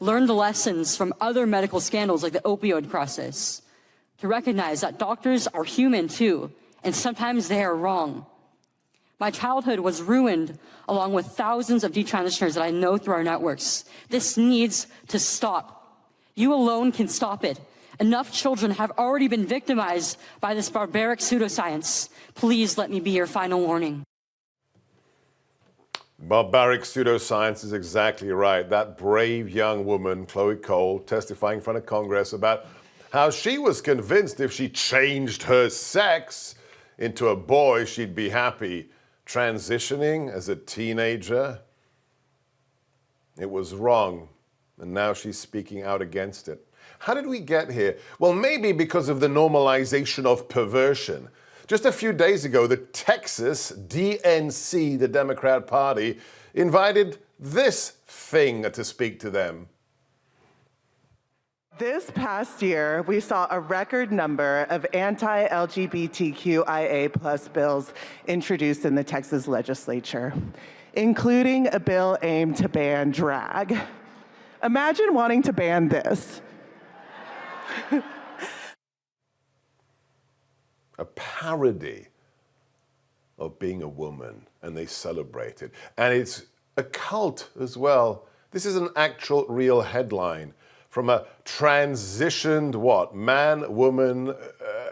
learn the lessons from other medical scandals like the opioid crisis, to recognize that doctors are human too, and sometimes they are wrong. My childhood was ruined along with thousands of detransitioners that I know through our networks. This needs to stop. You alone can stop it. Enough children have already been victimized by this barbaric pseudoscience. Please let me be your final warning. Barbaric pseudoscience is exactly right. That brave young woman, Chloe Cole, testifying in front of Congress about how she was convinced if she changed her sex into a boy, she'd be happy. Transitioning as a teenager, it was wrong, and now she's speaking out against it. How did we get here? Well, maybe because of the normalization of perversion. Just a few days ago, the Texas DNC, the Democrat Party, invited this thing to speak to them. This past year, we saw a record number of anti-LGBTQIA+ bills introduced in the Texas legislature, including a bill aimed to ban drag. Imagine wanting to ban this. A parody of being a woman, and they celebrate it. And it's a cult as well. This is an actual real headline from a transitioned man, woman,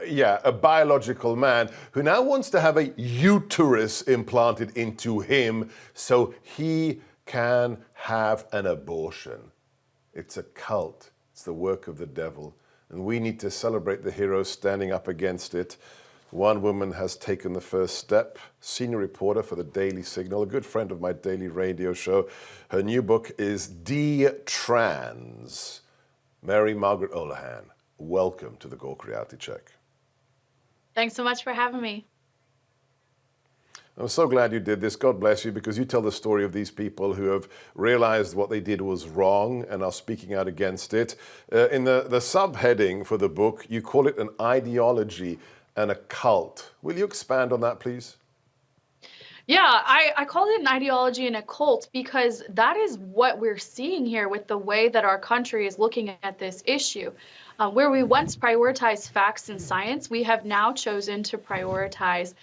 a biological man who now wants to have a uterus implanted into him so he can have an abortion. It's a cult. It's the work of the devil. And we need to celebrate the heroes standing up against it. One woman has taken the first step, senior reporter for the Daily Signal, a good friend of my daily radio show. Her new book is Detrans. Mary Margaret Olohan, welcome to the Gorka Reality Check. Thanks so much for having me. I'm so glad you did this. God bless you, because you tell the story of these people who have realized what they did was wrong and are speaking out against it. In the subheading for the book, you call it an ideology and a cult. Will you expand on that, please? Yeah, I call it an ideology and a cult because that is what we're seeing here with the way that our country is looking at this issue. Where we once prioritized facts and science, we have now chosen to prioritize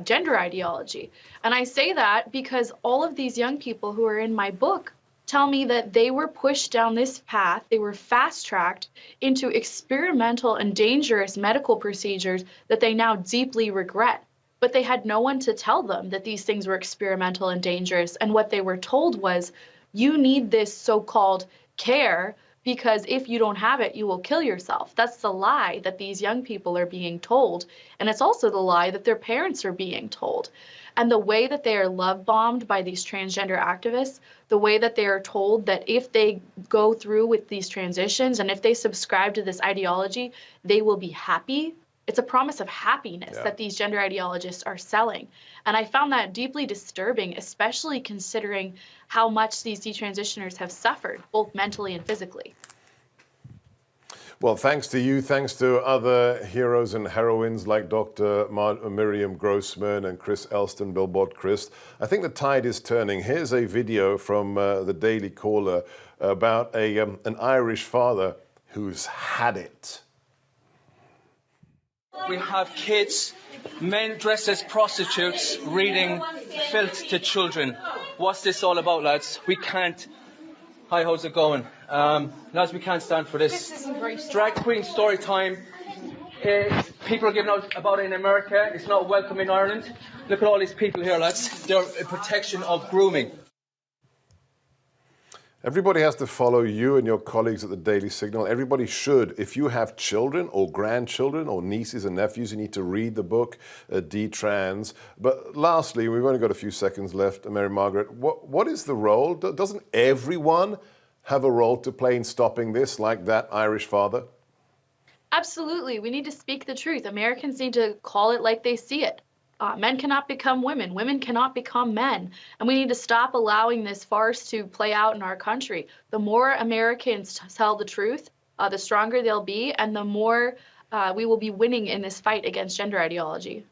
gender ideology. And I say that because all of these young people who are in my book tell me that they were pushed down this path, they were fast-tracked into experimental and dangerous medical procedures that they now deeply regret. But they had no one to tell them that these things were experimental and dangerous. And what they were told was, you need this so-called care because if you don't have it, you will kill yourself. That's the lie that these young people are being told. And it's also the lie that their parents are being told. And the way that they are love bombed by these transgender activists, the way that they are told that if they go through with these transitions and if they subscribe to this ideology, they will be happy. It's a promise of happiness that these gender ideologists are selling. And I found that deeply disturbing, especially considering how much these detransitioners have suffered, both mentally and physically. Well, thanks to you, thanks to other heroes and heroines like Dr. Miriam Grossman and Chris Elston, Billboard Chris, I think the tide is turning. Here's a video from the Daily Caller about an Irish father who's had it. We have kids, men dressed as prostitutes, reading filth to children. What's this all about, lads? We can't. Hi, how's it going? Lads, we can't stand for this. Drag queen story time. People are giving out about it in America. It's not welcome in Ireland. Look at all these people here, lads. They're a protection of grooming. Everybody has to follow you and your colleagues at the Daily Signal. Everybody should. If you have children or grandchildren or nieces and nephews, you need to read the book, Detrans. But lastly, we've only got a few seconds left, Mary Margaret. What is the role? Doesn't everyone have a role to play in stopping this, like that Irish father? Absolutely. We need to speak the truth. Americans need to call it like they see it. Men cannot become women. Women cannot become men. And we need to stop allowing this farce to play out in our country. The more Americans tell the truth, the stronger they'll be, and the more we will be winning in this fight against gender ideology.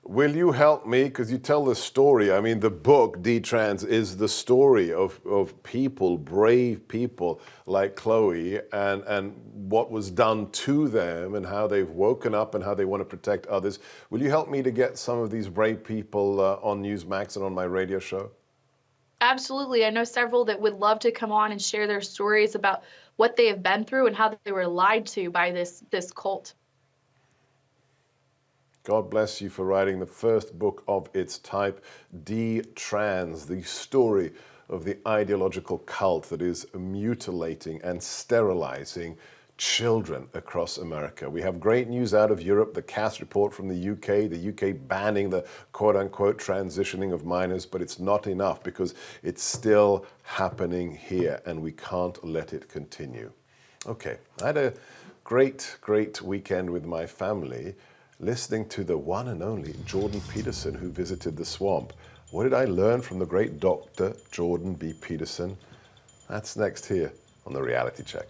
Will you help me? Because you tell the story. I mean, the book, Detrans, is the story of people, brave people like Chloe, and what was done to them and how they've woken up and how they want to protect others. Will you help me to get some of these brave people on Newsmax and on my radio show? Absolutely. I know several that would love to come on and share their stories about what they have been through and how they were lied to by this cult. God bless you for writing the first book of its type, Detrans, the story of the ideological cult that is mutilating and sterilizing children across America. We have great news out of Europe, the Cass report from the UK banning the quote-unquote transitioning of minors, but it's not enough because it's still happening here and we can't let it continue. Okay, I had a great weekend with my family, listening to the one and only Jordan Peterson, who visited the swamp. What did I learn from the great Dr. Jordan B. Peterson? That's next here on the Reality Check.